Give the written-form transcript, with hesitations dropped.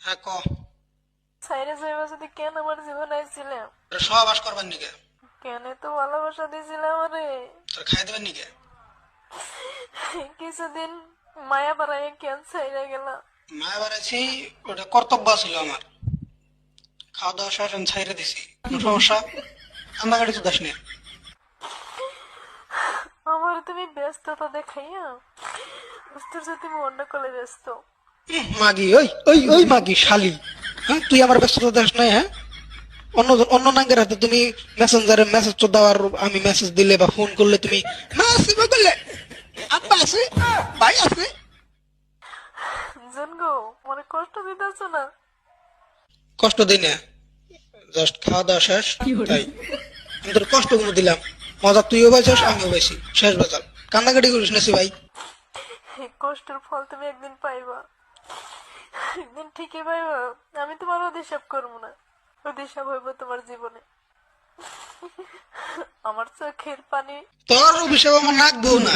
হ্যাঁ ক। সাইরে যাইবা যদি কেন আমার জীবন আইছিলাম? সহবাস করবার নিকে? কেন তো ভালোবাসা দিছিলাম আরে? তোর খাই দেবার নিকে? কিছুদিন মায়া বাড়াই কেন সাইরা গেলা? মায়া বাড়াইছি, ওটা কর্তব্য ছিল আমার। খাওয়া দাওয়া শেষ আমি ছাইরে দিছি, কোনো সমস্যা? আমার গাড়ি তো দাস নে। আমার তুমি ব্যস্ততা দেখাইয়া বুঝতেছ তুমি অন্য কলে ব্যস্ত। মাগি, ওই ওই ওই মাগি শালি। হ্যাঁ, তুই আমার ব্যস্ততা দাস নাই? হ্যাঁ, অন্য অন্য নাঙ্গের হাতে তুমি মেসেঞ্জারে মেসেজ তো দেওয়ার, আমি মেসেজ দিলে বা ফোন করলে তুমি মা আছে বা বললে আব্বা আছে, ভাই আছে। জানগো মনে কষ্ট দিতেছ না? কষ্ট দিই না, জাস্ট খাওয়া দাওয়া শেষ তাই। আমি তোর কষ্ট করে দিলাম, মজা তুইও পাইছিস আমিও পাইছি, শেষ বেতাল। কান্নাকাটি করিস না ভাই। এই কষ্টের ফল তুমি একদিন পাইবা, একদিন ঠিকই পাইবা। আমি তোমার অধিশাপ করবো না, অধিশাপ হইব তোমার জীবনে। আমার চোখের পানি তোর অভিশাপ আমার নাকবো না।